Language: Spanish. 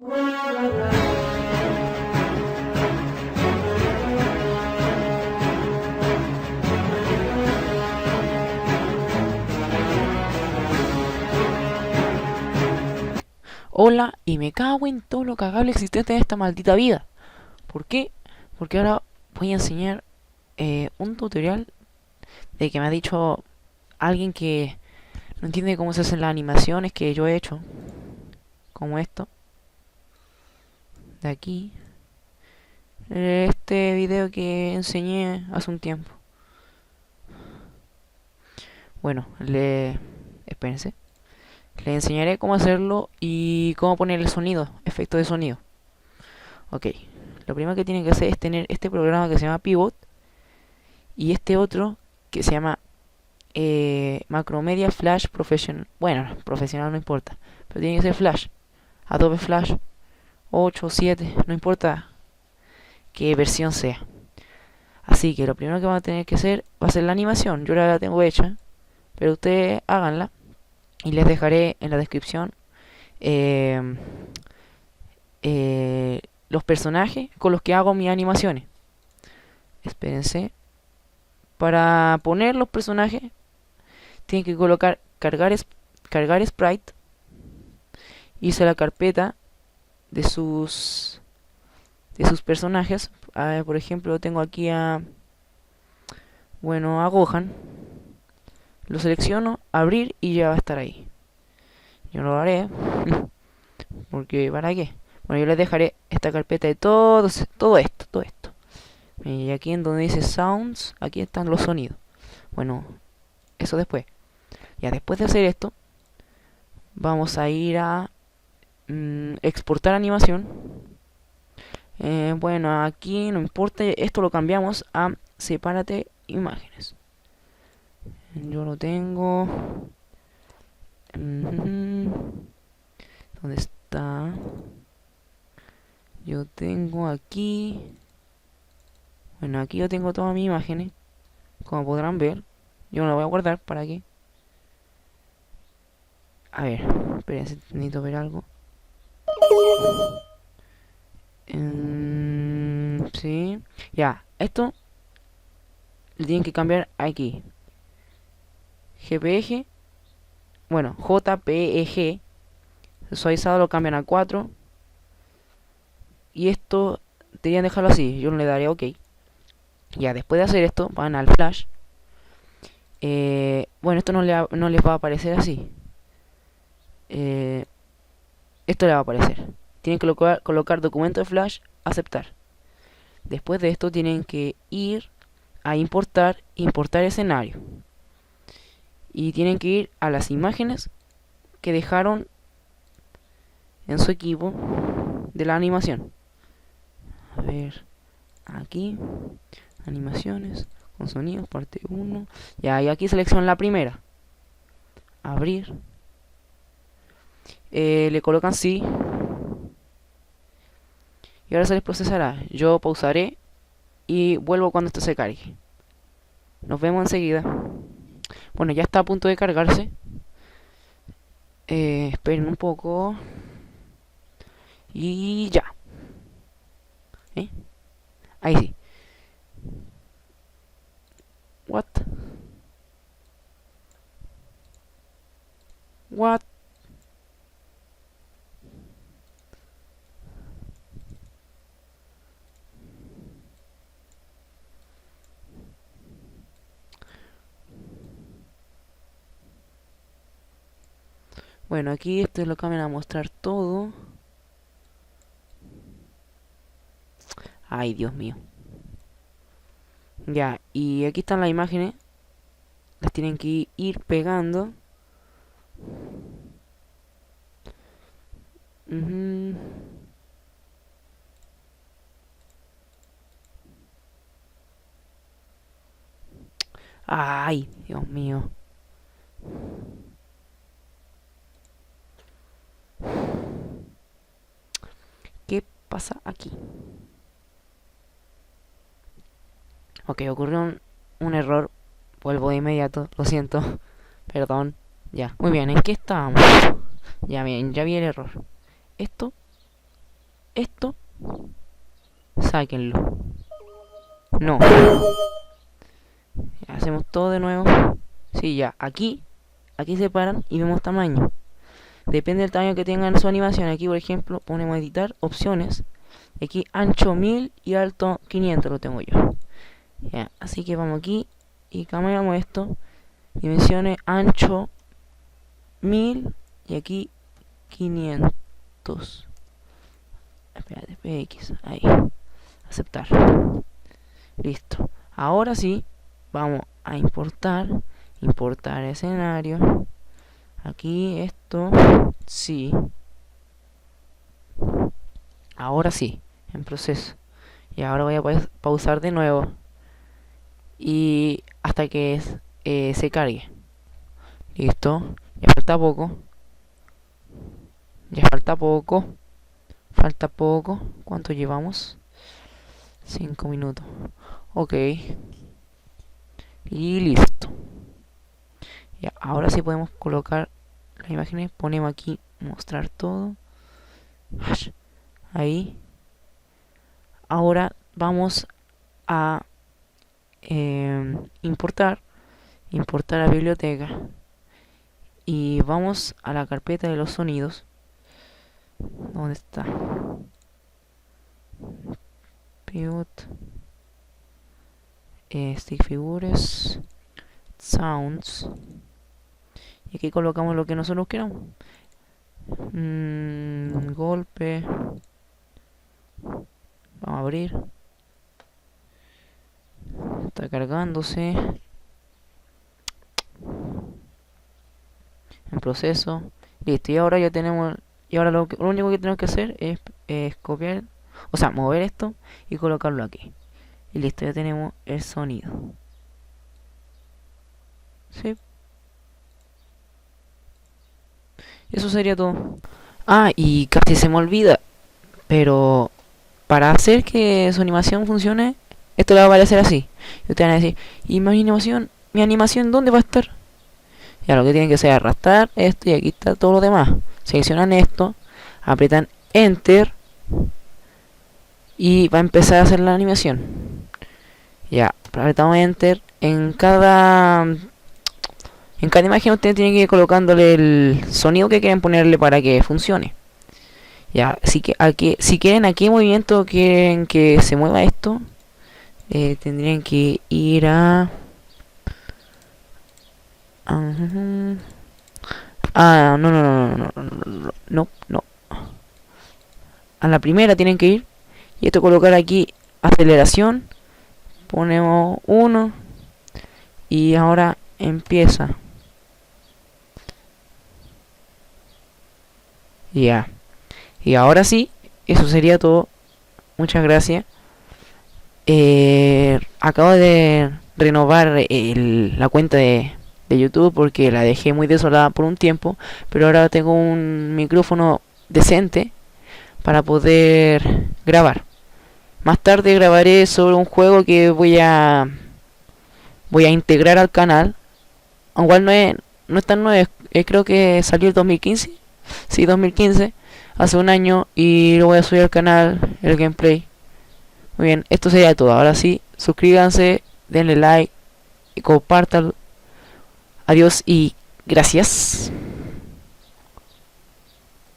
Hola, y me cago en todo lo cagable existente en esta maldita vida. ¿Por qué? Porque ahora voy a enseñar un tutorial de que me ha dicho alguien que no entiende cómo se hacen las animaciones que yo he hecho. Como esto, de aquí. Este video que enseñé hace un tiempo. Bueno, espérense. Le enseñaré cómo hacerlo y cómo poner el sonido, efecto de sonido. Ok, lo primero que tienen que hacer es tener este programa que se llama Pivot y este otro que se llama Macromedia Flash Professional. Bueno, profesional no importa, pero tiene que ser Flash. Adobe Flash 8, 7, no importa qué versión sea. Así que lo primero que van a tener que hacer va a ser la animación. Yo la tengo hecha, pero ustedes háganla y les dejaré en la descripción eh, los personajes con los que hago mis animaciones. Espérense. Para poner los personajes tienen que colocar cargar sprite, irse a la carpeta de sus personajes. Por ejemplo, tengo aquí a Gohan. Lo selecciono, abrir y ya va a estar ahí. Yo no lo haré porque ¿para qué? Bueno, yo les dejaré esta carpeta de todo esto. Y aquí en donde dice Sounds, aquí están los sonidos. Bueno, eso después. Ya después de hacer esto, vamos a ir a exportar animación. Bueno, aquí no importa, esto lo cambiamos a sepárate imágenes. Yo lo tengo. ¿Dónde está? Yo tengo aquí. Bueno, aquí yo tengo todas mis imágenes. Como podrán ver. Yo no la voy a guardar, ¿para qué? A ver, espérense, necesito ver algo. Sí. Ya, esto le tienen que cambiar aquí. GPG. Bueno, JPEG. Suavizado lo cambian a 4. Y esto deberían dejarlo así. Yo no le daré OK. Ya, después de hacer esto, van al Flash. Bueno, esto no les va a aparecer así. Esto le va a aparecer. Tienen que colocar documento de Flash, aceptar. Después de esto tienen que ir a importar escenario. Y tienen que ir a las imágenes que dejaron en su equipo de la animación. A ver, aquí, animaciones con sonidos, parte 1. Ya, y aquí seleccionan la primera. Abrir. Le colocan sí. Y ahora se les procesará. Yo pausaré y vuelvo cuando esto se cargue. Nos vemos enseguida. Bueno, ya está a punto de cargarse. Esperen un poco. Y ya. ¿Eh? Ahí sí. What? What? Bueno, aquí esto es lo que me va a mostrar todo. Ay, Dios mío. Ya, y aquí están las imágenes. Las tienen que ir pegando. Ujú. Ay, Dios mío. ¿Qué pasa aquí? Ok, ocurrió un error. Vuelvo de inmediato, lo siento. Perdón. Ya, muy bien, ¿en qué estábamos? Ya bien, ya vi el error. Esto esto, sáquenlo. No. Hacemos todo de nuevo. Sí, ya, aquí se paran y vemos tamaño. Depende del tamaño que tengan su animación. Aquí, por ejemplo, ponemos editar, opciones. Aquí ancho 1000 y alto 500 lo tengo yo. Ya, así que vamos aquí y cambiamos esto. Dimensiones ancho 1000 y aquí 500. Espérate, px, ahí. Aceptar. Listo. Ahora sí, vamos a importar escenario. Aquí esto, sí. Ahora sí, en proceso. Y ahora voy a pausar de nuevo. Y hasta que se cargue. Listo. Ya falta poco. Ya falta poco. Falta poco. ¿Cuánto llevamos? 5 minutos. Ok. Y listo. Ya, ahora sí podemos colocar las imágenes. Ponemos aquí mostrar todo. Ahí. Ahora vamos a importar la biblioteca. Y vamos a la carpeta de los sonidos. ¿Dónde está? Pivot. Stick Figures. Sounds. Y aquí colocamos lo que nosotros queramos. Golpe. Vamos a abrir. Está cargándose. En proceso. Listo. Y ahora ya tenemos. Y ahora lo único que tenemos que hacer es copiar. O sea, mover esto y colocarlo aquí. Y listo, ya tenemos el sonido. Sí. Eso sería todo. Ah, y casi se me olvida. Pero para hacer que su animación funcione, esto le va a aparecer así. Y ustedes van a decir, ¿y mi animación dónde va a estar? Ya lo que tienen que hacer es arrastrar esto y aquí está todo lo demás. Seleccionan esto, aprietan Enter y va a empezar a hacer la animación. Ya, apretamos Enter. En cada imagen ustedes tienen que ir colocándole el sonido que quieren ponerle para que funcione. Ya, si quieren a qué movimiento quieren que se mueva esto, tendrían que ir a... no. A la primera tienen que ir. Y esto colocar aquí aceleración. Ponemos 1. Y ahora empieza. Ya. Y ahora sí, eso sería todo. Muchas gracias. Acabo de renovar la cuenta de YouTube porque la dejé muy desolada por un tiempo. Pero ahora tengo un micrófono decente para poder grabar. Más tarde grabaré sobre un juego que voy a integrar al canal. Igual no es tan nuevo, creo que salió el 2015. Sí, 2015, hace un año, y lo voy a subir al canal, el gameplay. Muy bien, esto sería todo. Ahora sí, suscríbanse, denle like y compartan. Adiós y gracias.